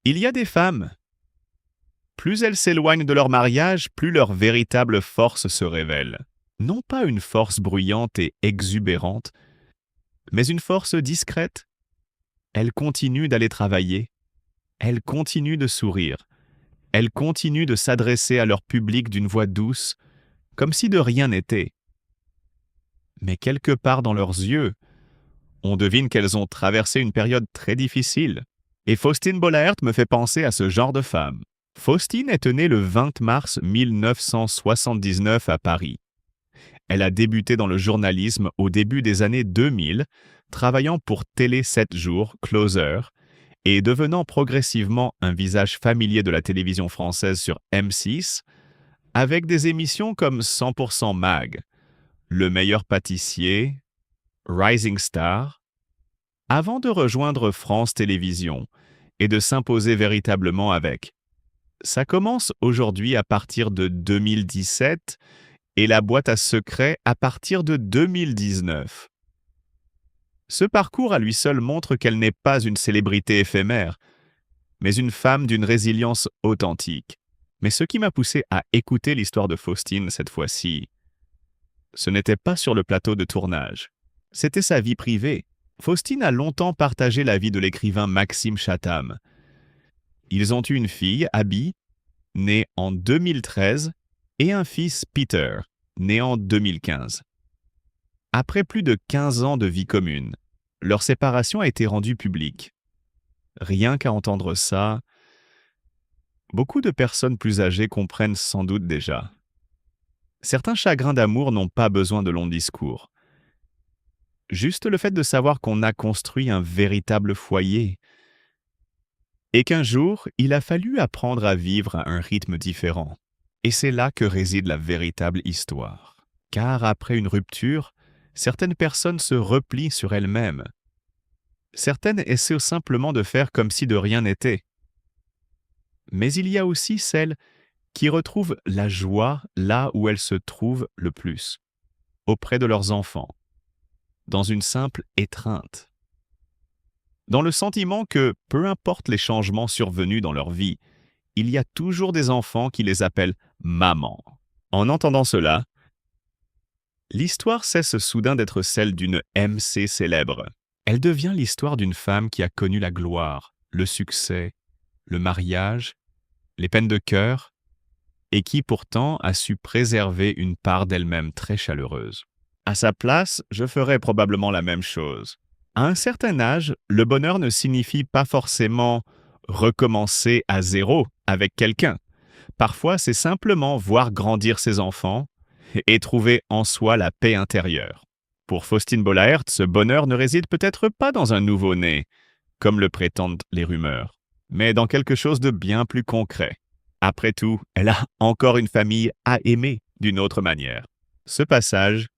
Il y a des femmes, plus elles s'éloignent de leur mariage, plus leur véritable force se révèle. Non pas une force bruyante et exubérante, mais une force discrète. Elles continuent d'aller travailler, elles continuent de sourire, elles continuent de s'adresser à leur public d'une voix douce, comme si de rien n'était. Mais quelque part dans leurs yeux, on devine qu'elles ont traversé une période très difficile. Et Faustine Bollaert me fait penser à ce genre de femme. Faustine est née le 20 mars 1979 à Paris. Elle a débuté dans le journalisme au début des années 2000, travaillant pour Télé 7 jours, Closer, et devenant progressivement un visage familier de la télévision française sur M6, avec des émissions comme 100% Mag, Le meilleur pâtissier, Rising Star, avant de rejoindre France Télévisions et de s'imposer véritablement avec. Ça commence aujourd'hui à partir de 2017 et la boîte à secrets à partir de 2019. Ce parcours à lui seul montre qu'elle n'est pas une célébrité éphémère, mais une femme d'une résilience authentique. Mais ce qui m'a poussé à écouter l'histoire de Faustine cette fois-ci, ce n'était pas sur le plateau de tournage. C'était sa vie privée. Faustine a longtemps partagé la vie de l'écrivain Maxime Chatham. Ils ont eu une fille, Abby, née en 2013, et un fils, Peter, né en 2015. Après plus de 15 ans de vie commune, leur séparation a été rendue publique. Rien qu'à entendre ça, beaucoup de personnes plus âgées comprennent sans doute déjà. Certains chagrins d'amour n'ont pas besoin de longs discours. Juste le fait de savoir qu'on a construit un véritable foyer et qu'un jour, il a fallu apprendre à vivre à un rythme différent. Et c'est là que réside la véritable histoire. Car après une rupture, certaines personnes se replient sur elles-mêmes. Certaines essaient simplement de faire comme si de rien n'était. Mais il y a aussi celles qui retrouvent la joie là où elles se trouvent le plus, auprès de leurs enfants, dans une simple étreinte. Dans le sentiment que, peu importe les changements survenus dans leur vie, il y a toujours des enfants qui les appellent « maman ». En entendant cela, l'histoire cesse soudain d'être celle d'une MC célèbre. Elle devient l'histoire d'une femme qui a connu la gloire, le succès, le mariage, les peines de cœur, et qui pourtant a su préserver une part d'elle-même très chaleureuse. À sa place, je ferais probablement la même chose. À un certain âge, le bonheur ne signifie pas forcément recommencer à zéro avec quelqu'un. Parfois, c'est simplement voir grandir ses enfants et trouver en soi la paix intérieure. Pour Faustine Bollaert, ce bonheur ne réside peut-être pas dans un nouveau-né, comme le prétendent les rumeurs, mais dans quelque chose de bien plus concret. Après tout, elle a encore une famille à aimer d'une autre manière. Ce passage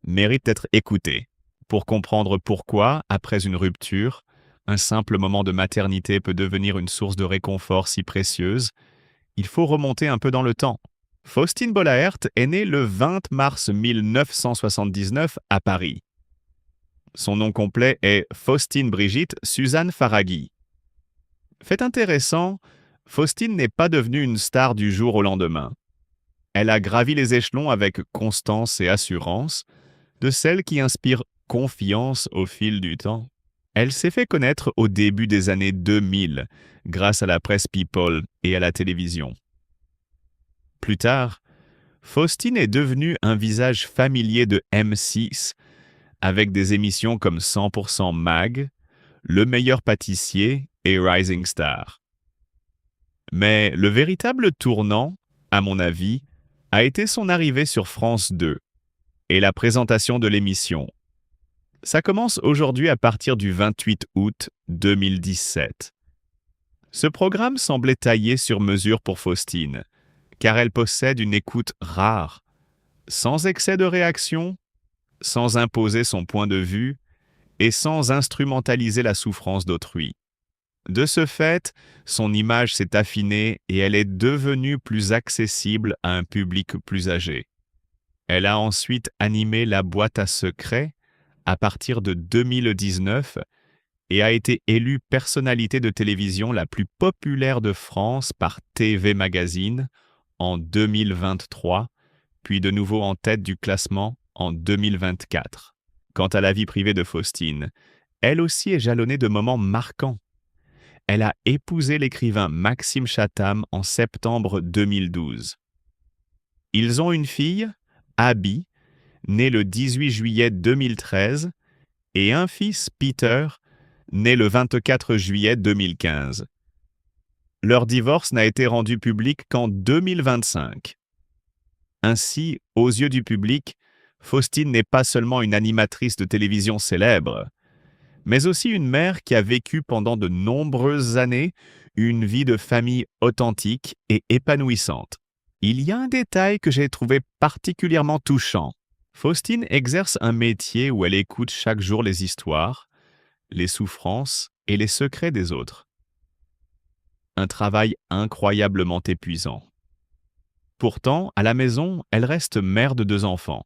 mérite d'être écouté pour comprendre pourquoi, après une rupture, un simple moment de maternité peut devenir une source de réconfort si précieuse. Il faut remonter un peu dans le temps. Faustine Bollaert est née le 20 mars 1979 à Paris. Son nom complet est Faustine Brigitte Suzanne Faraghi. Fait intéressant, Faustine n'est pas devenue une star du jour au lendemain. Elle a gravi les échelons avec constance et assurance, de celles qui inspirent confiance au fil du temps. Elle s'est fait connaître au début des années 2000 grâce à la presse People et à la télévision. Plus tard, Faustine est devenue un visage familier de M6 avec des émissions comme 100% Mag, Le meilleur pâtissier et Rising Star. Mais le véritable tournant, à mon avis, a été son arrivée sur France 2 et la présentation de l'émission. Ça commence aujourd'hui à partir du 28 août 2017. Ce programme semblait taillé sur mesure pour Faustine, car elle possède une écoute rare, sans excès de réaction, sans imposer son point de vue et sans instrumentaliser la souffrance d'autrui. De ce fait, son image s'est affinée et elle est devenue plus accessible à un public plus âgé. Elle a ensuite animé la boîte à secrets à partir de 2019 et a été élue personnalité de télévision la plus populaire de France par TV Magazine en 2023, puis de nouveau en tête du classement en 2024. Quant à la vie privée de Faustine, elle aussi est jalonnée de moments marquants. Elle a épousé l'écrivain Maxime Chatham en septembre 2012. Ils ont une fille, Abby, née le 18 juillet 2013, et un fils, Peter, né le 24 juillet 2015. Leur divorce n'a été rendu public qu'en 2025. Ainsi, aux yeux du public, Faustine n'est pas seulement une animatrice de télévision célèbre, mais aussi une mère qui a vécu pendant de nombreuses années une vie de famille authentique et épanouissante. Il y a un détail que j'ai trouvé particulièrement touchant. Faustine exerce un métier où elle écoute chaque jour les histoires, les souffrances et les secrets des autres. Un travail incroyablement épuisant. Pourtant, à la maison, elle reste mère de 2 enfants.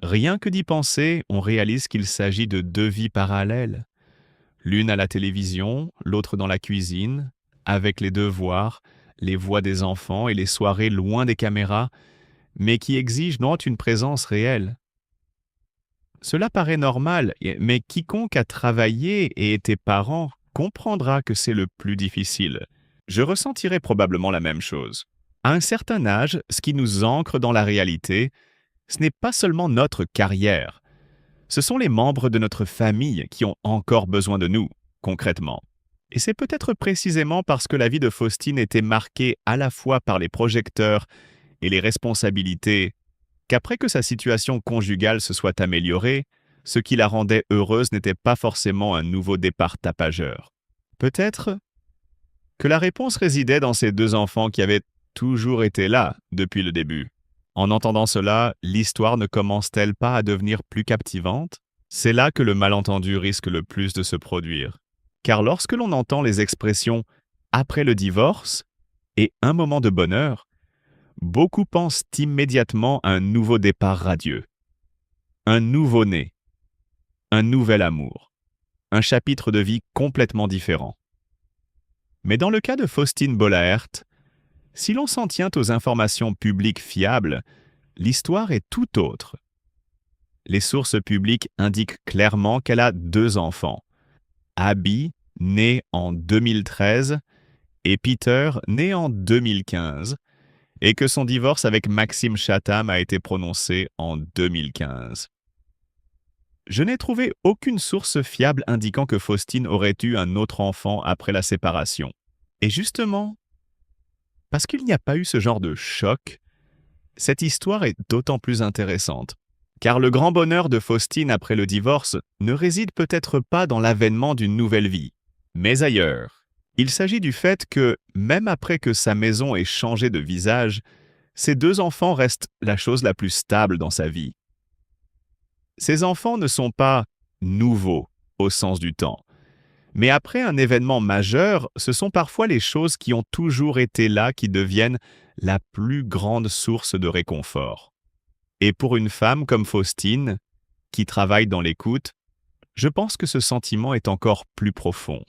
Rien que d'y penser, on réalise qu'il s'agit de 2 vies parallèles. L'une à la télévision, l'autre dans la cuisine, avec les devoirs, les voix des enfants et les soirées loin des caméras, mais qui exigent non une présence réelle. Cela paraît normal, mais quiconque a travaillé et été parent comprendra que c'est le plus difficile. Je ressentirai probablement la même chose. À un certain âge, ce qui nous ancre dans la réalité, ce n'est pas seulement notre carrière. Ce sont les membres de notre famille qui ont encore besoin de nous, concrètement. Et c'est peut-être précisément parce que la vie de Faustine était marquée à la fois par les projecteurs et les responsabilités, qu'après que sa situation conjugale se soit améliorée, ce qui la rendait heureuse n'était pas forcément un nouveau départ tapageur. Peut-être que la réponse résidait dans ces 2 enfants qui avaient toujours été là depuis le début. En entendant cela, l'histoire ne commence-t-elle pas à devenir plus captivante? C'est là que le malentendu risque le plus de se produire. Car lorsque l'on entend les expressions « après le divorce » et « un moment de bonheur », beaucoup pensent immédiatement à un nouveau départ radieux, un nouveau-né, un nouvel amour, un chapitre de vie complètement différent. Mais dans le cas de Faustine Bollaert, si l'on s'en tient aux informations publiques fiables, l'histoire est tout autre. Les sources publiques indiquent clairement qu'elle a 2 enfants, Abby, né en 2013, et Peter, né en 2015, et que son divorce avec Maxime Chatham a été prononcé en 2015. Je n'ai trouvé aucune source fiable indiquant que Faustine aurait eu un autre enfant après la séparation. Et justement, parce qu'il n'y a pas eu ce genre de choc, cette histoire est d'autant plus intéressante. Car le grand bonheur de Faustine après le divorce ne réside peut-être pas dans l'avènement d'une nouvelle vie, mais ailleurs. Il s'agit du fait que, même après que sa maison ait changé de visage, ses 2 enfants restent la chose la plus stable dans sa vie. Ces enfants ne sont pas nouveaux au sens du temps, mais après un événement majeur, ce sont parfois les choses qui ont toujours été là qui deviennent la plus grande source de réconfort. Et pour une femme comme Faustine, qui travaille dans l'écoute, je pense que ce sentiment est encore plus profond.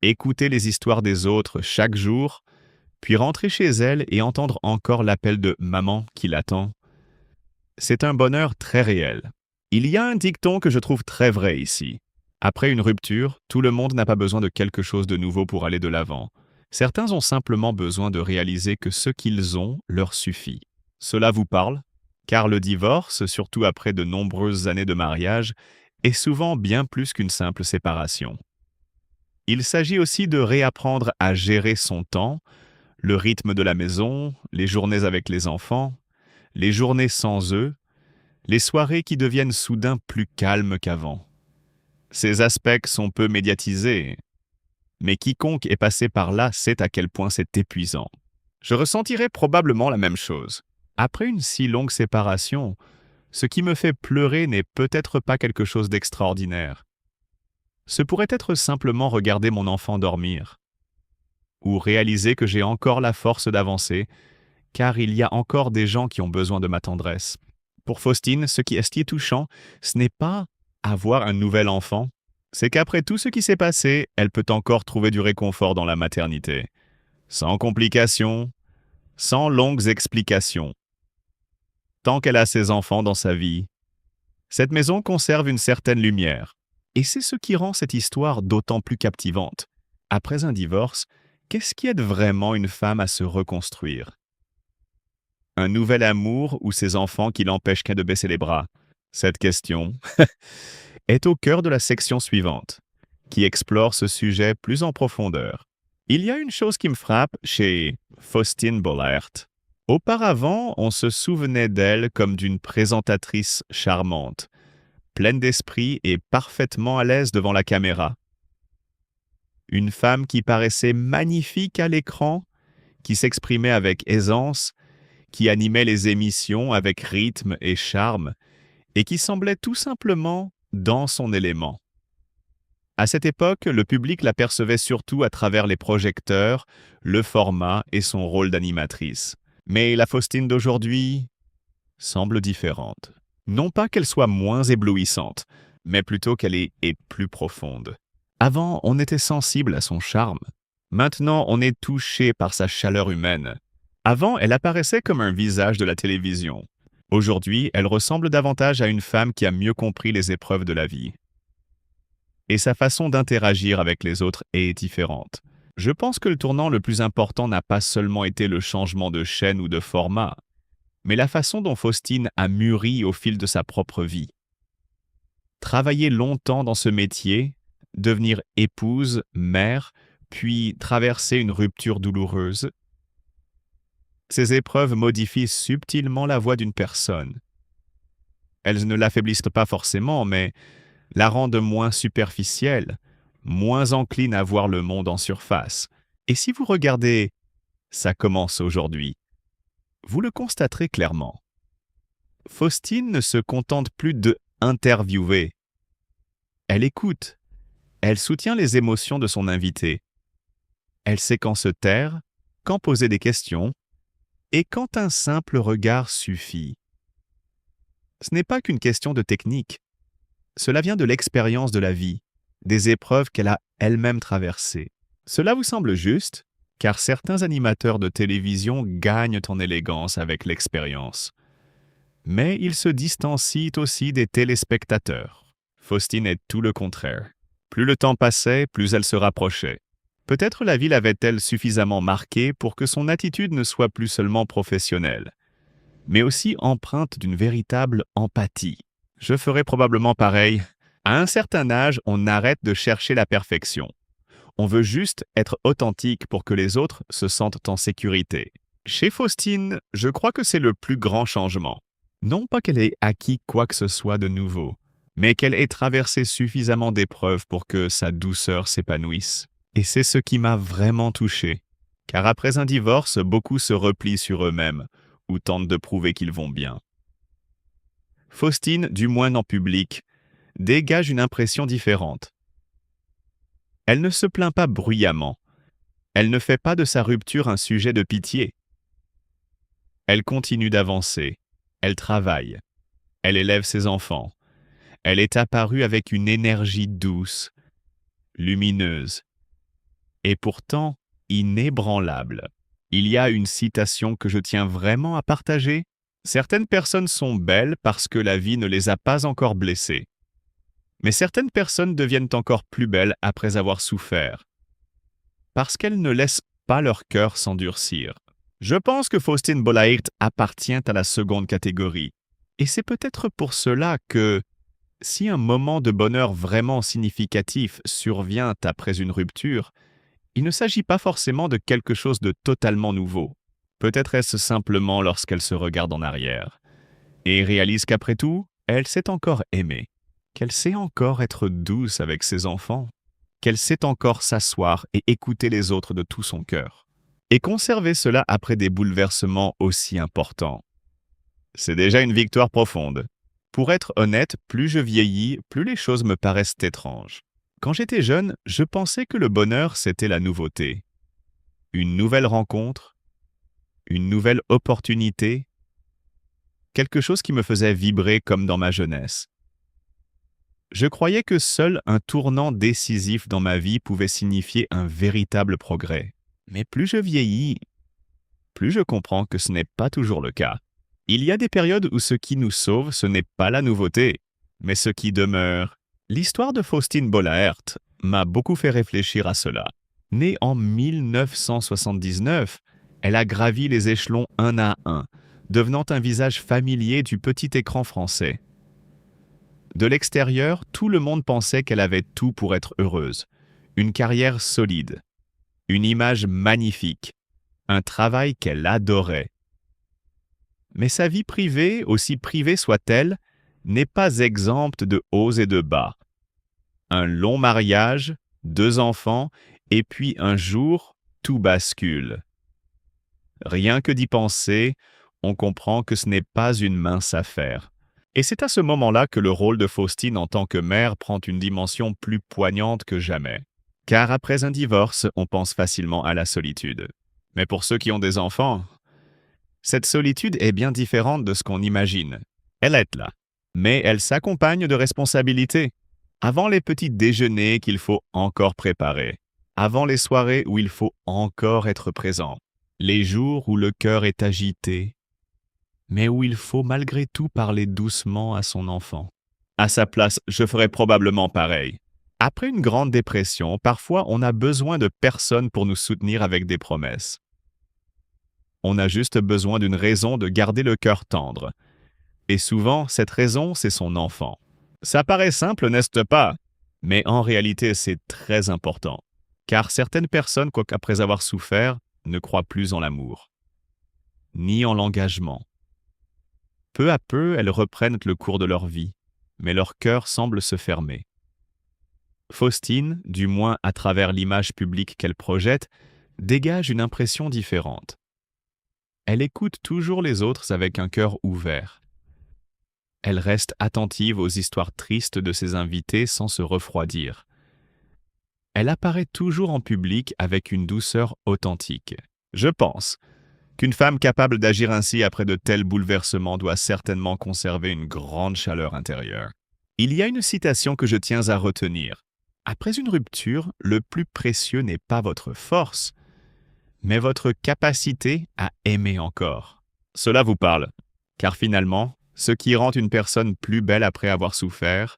Écouter les histoires des autres chaque jour, puis rentrer chez elle et entendre encore l'appel de maman qui l'attend, c'est un bonheur très réel. Il y a un dicton que je trouve très vrai ici. Après une rupture, tout le monde n'a pas besoin de quelque chose de nouveau pour aller de l'avant. Certains ont simplement besoin de réaliser que ce qu'ils ont leur suffit. Cela vous parle? Car le divorce, surtout après de nombreuses années de mariage, est souvent bien plus qu'une simple séparation. Il s'agit aussi de réapprendre à gérer son temps, le rythme de la maison, les journées avec les enfants, les journées sans eux, les soirées qui deviennent soudain plus calmes qu'avant. Ces aspects sont peu médiatisés, mais quiconque est passé par là sait à quel point c'est épuisant. Je ressentirais probablement la même chose. Après une si longue séparation, ce qui me fait pleurer n'est peut-être pas quelque chose d'extraordinaire. Ce pourrait être simplement regarder mon enfant dormir, ou réaliser que j'ai encore la force d'avancer, car il y a encore des gens qui ont besoin de ma tendresse. Pour Faustine, ce qui est touchant, ce n'est pas avoir un nouvel enfant, c'est qu'après tout ce qui s'est passé, elle peut encore trouver du réconfort dans la maternité. Sans complications, sans longues explications. Tant qu'elle a ses enfants dans sa vie, cette maison conserve une certaine lumière. Et c'est ce qui rend cette histoire d'autant plus captivante. Après un divorce, qu'est-ce qui aide vraiment une femme à se reconstruire? Un nouvel amour ou ses enfants qui l'empêchent qu'à de baisser les bras? Cette question est au cœur de la section suivante, qui explore ce sujet plus en profondeur. Il y a une chose qui me frappe chez Faustine Bollaert. Auparavant, on se souvenait d'elle comme d'une présentatrice charmante, pleine d'esprit et parfaitement à l'aise devant la caméra. Une femme qui paraissait magnifique à l'écran, qui s'exprimait avec aisance, qui animait les émissions avec rythme et charme, et qui semblait tout simplement dans son élément. À cette époque, le public l'apercevait surtout à travers les projecteurs, le format et son rôle d'animatrice. Mais la Faustine d'aujourd'hui semble différente. Non pas qu'elle soit moins éblouissante, mais plutôt qu'elle est plus profonde. Avant, on était sensible à son charme. Maintenant, on est touché par sa chaleur humaine. Avant, elle apparaissait comme un visage de la télévision. Aujourd'hui, elle ressemble davantage à une femme qui a mieux compris les épreuves de la vie. Et sa façon d'interagir avec les autres est différente. Je pense que le tournant le plus important n'a pas seulement été le changement de chaîne ou de format, mais la façon dont Faustine a mûri au fil de sa propre vie. Travailler longtemps dans ce métier, devenir épouse, mère, puis traverser une rupture douloureuse. Ces épreuves modifient subtilement la voix d'une personne. Elles ne l'affaiblissent pas forcément, mais la rendent moins superficielle, moins encline à voir le monde en surface. Et si vous regardez Ça commence aujourd'hui, vous le constaterez clairement. Faustine ne se contente plus de interviewer. Elle écoute. Elle soutient les émotions de son invité. Elle sait quand se taire, quand poser des questions, et quand un simple regard suffit. Ce n'est pas qu'une question de technique. Cela vient de l'expérience de la vie, des épreuves qu'elle a elle-même traversées. Cela vous semble juste, car certains animateurs de télévision gagnent en élégance avec l'expérience. Mais ils se distancient aussi des téléspectateurs. Faustine est tout le contraire. Plus le temps passait, plus elle se rapprochait. Peut-être la vie l'avait-elle suffisamment marquée pour que son attitude ne soit plus seulement professionnelle, mais aussi empreinte d'une véritable empathie. Je ferai probablement pareil. À un certain âge, on arrête de chercher la perfection. On veut juste être authentique pour que les autres se sentent en sécurité. Chez Faustine, je crois que c'est le plus grand changement. Non pas qu'elle ait acquis quoi que ce soit de nouveau, mais qu'elle ait traversé suffisamment d'épreuves pour que sa douceur s'épanouisse. Et c'est ce qui m'a vraiment touché. Car après un divorce, beaucoup se replient sur eux-mêmes ou tentent de prouver qu'ils vont bien. Faustine, du moins en public, dégage une impression différente. Elle ne se plaint pas bruyamment. Elle ne fait pas de sa rupture un sujet de pitié. Elle continue d'avancer. Elle travaille. Elle élève ses enfants. Elle est apparue avec une énergie douce, lumineuse, et pourtant inébranlable. Il y a une citation que je tiens vraiment à partager. Certaines personnes sont belles parce que la vie ne les a pas encore blessées. Mais certaines personnes deviennent encore plus belles après avoir souffert, parce qu'elles ne laissent pas leur cœur s'endurcir. Je pense que Faustine Bollaert appartient à la seconde catégorie. Et c'est peut-être pour cela que, si un moment de bonheur vraiment significatif survient après une rupture, il ne s'agit pas forcément de quelque chose de totalement nouveau. Peut-être est-ce simplement lorsqu'elle se regarde en arrière et réalise qu'après tout, elle s'est encore aimée, qu'elle sait encore être douce avec ses enfants, qu'elle sait encore s'asseoir et écouter les autres de tout son cœur. Et conserver cela après des bouleversements aussi importants. C'est déjà une victoire profonde. Pour être honnête, plus je vieillis, plus les choses me paraissent étranges. Quand j'étais jeune, je pensais que le bonheur, c'était la nouveauté. Une nouvelle rencontre, une nouvelle opportunité, quelque chose qui me faisait vibrer comme dans ma jeunesse. Je croyais que seul un tournant décisif dans ma vie pouvait signifier un véritable progrès. Mais plus je vieillis, plus je comprends que ce n'est pas toujours le cas. Il y a des périodes où ce qui nous sauve, ce n'est pas la nouveauté, mais ce qui demeure. L'histoire de Faustine Bollaert m'a beaucoup fait réfléchir à cela. Née en 1979, elle a gravi les échelons un à un, devenant un visage familier du petit écran français. De l'extérieur, tout le monde pensait qu'elle avait tout pour être heureuse. Une carrière solide, une image magnifique, un travail qu'elle adorait. Mais sa vie privée, aussi privée soit-elle, n'est pas exempte de hauts et de bas. Un long mariage, 2 enfants, et puis un jour, tout bascule. Rien que d'y penser, on comprend que ce n'est pas une mince affaire. Et c'est à ce moment-là que le rôle de Faustine en tant que mère prend une dimension plus poignante que jamais. Car après un divorce, on pense facilement à la solitude. Mais pour ceux qui ont des enfants, cette solitude est bien différente de ce qu'on imagine. Elle est là, mais elle s'accompagne de responsabilités. Avant les petits déjeuners qu'il faut encore préparer, avant les soirées où il faut encore être présent, les jours où le cœur est agité, mais où il faut malgré tout parler doucement à son enfant. À sa place, je ferais probablement pareil. Après une grande dépression, parfois on a besoin de personne pour nous soutenir avec des promesses. On a juste besoin d'une raison de garder le cœur tendre. Et souvent, cette raison, c'est son enfant. Ça paraît simple, n'est-ce pas? Mais en réalité, c'est très important. Car certaines personnes, quoique après avoir souffert, ne croient plus en l'amour, ni en l'engagement. Peu à peu, elles reprennent le cours de leur vie, mais leur cœur semble se fermer. Faustine, du moins à travers l'image publique qu'elle projette, dégage une impression différente. Elle écoute toujours les autres avec un cœur ouvert. Elle reste attentive aux histoires tristes de ses invités sans se refroidir. Elle apparaît toujours en public avec une douceur authentique. Je pense qu'une femme capable d'agir ainsi après de tels bouleversements doit certainement conserver une grande chaleur intérieure. Il y a une citation que je tiens à retenir. Après une rupture, le plus précieux n'est pas votre force, mais votre capacité à aimer encore. Cela vous parle, car finalement, ce qui rend une personne plus belle après avoir souffert,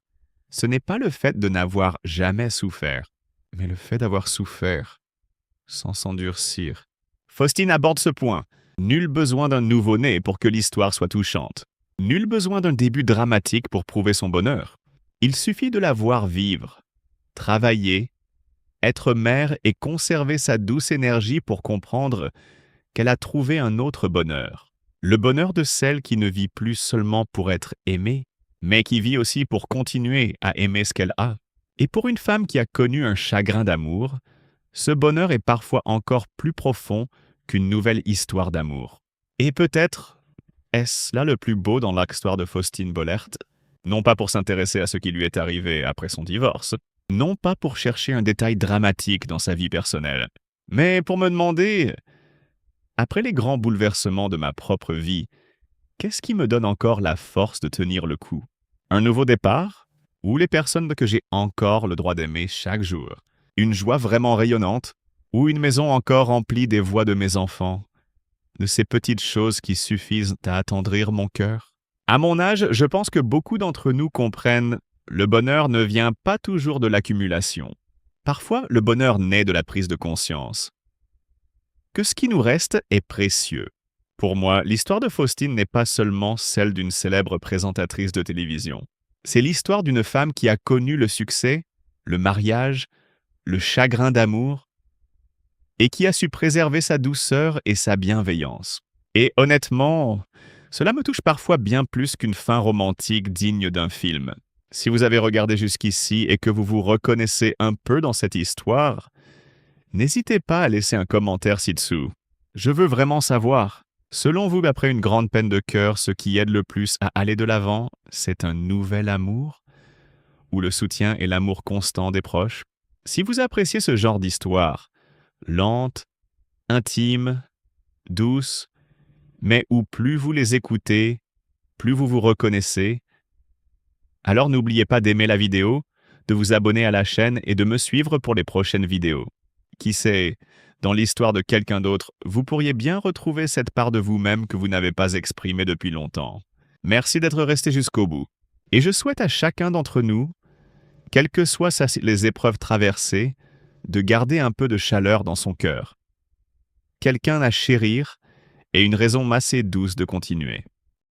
ce n'est pas le fait de n'avoir jamais souffert, mais le fait d'avoir souffert sans s'endurcir. Faustine aborde ce point. Nul besoin d'un nouveau-né pour que l'histoire soit touchante. Nul besoin d'un début dramatique pour prouver son bonheur. Il suffit de la voir vivre, travailler, être mère et conserver sa douce énergie pour comprendre qu'elle a trouvé un autre bonheur. Le bonheur de celle qui ne vit plus seulement pour être aimée, mais qui vit aussi pour continuer à aimer ce qu'elle a. Et pour une femme qui a connu un chagrin d'amour, ce bonheur est parfois encore plus profond qu'une nouvelle histoire d'amour. Et peut-être est-ce là le plus beau dans l'histoire de Faustine Bollaert, non pas pour s'intéresser à ce qui lui est arrivé après son divorce, non pas pour chercher un détail dramatique dans sa vie personnelle, mais pour me demander, après les grands bouleversements de ma propre vie, qu'est-ce qui me donne encore la force de tenir le coup? Un nouveau départ? Ou les personnes que j'ai encore le droit d'aimer chaque jour? Une joie vraiment rayonnante? Ou une maison encore remplie des voix de mes enfants? De ces petites choses qui suffisent à attendrir mon cœur? À mon âge, je pense que beaucoup d'entre nous comprennent le bonheur ne vient pas toujours de l'accumulation. Parfois, le bonheur naît de la prise de conscience que ce qui nous reste est précieux. Pour moi, l'histoire de Faustine n'est pas seulement celle d'une célèbre présentatrice de télévision. C'est l'histoire d'une femme qui a connu le succès, le mariage, le chagrin d'amour, et qui a su préserver sa douceur et sa bienveillance. Et honnêtement, cela me touche parfois bien plus qu'une fin romantique digne d'un film. Si vous avez regardé jusqu'ici et que vous vous reconnaissez un peu dans cette histoire, n'hésitez pas à laisser un commentaire ci-dessous. Je veux vraiment savoir. Selon vous, après une grande peine de cœur, ce qui aide le plus à aller de l'avant, c'est un nouvel amour? Ou le soutien et l'amour constant des proches? Si vous appréciez ce genre d'histoire, lente, intime, douce, mais où plus vous les écoutez, plus vous vous reconnaissez, Alors n'oubliez pas d'aimer la vidéo, de vous abonner à la chaîne et de me suivre pour les prochaines vidéos. Qui sait, dans l'histoire de quelqu'un d'autre, vous pourriez bien retrouver cette part de vous-même que vous n'avez pas exprimée depuis longtemps. Merci d'être resté jusqu'au bout. Et je souhaite à chacun d'entre nous, quelles que soient les épreuves traversées, de garder un peu de chaleur dans son cœur. Quelqu'un à chérir et une raison assez douce de continuer.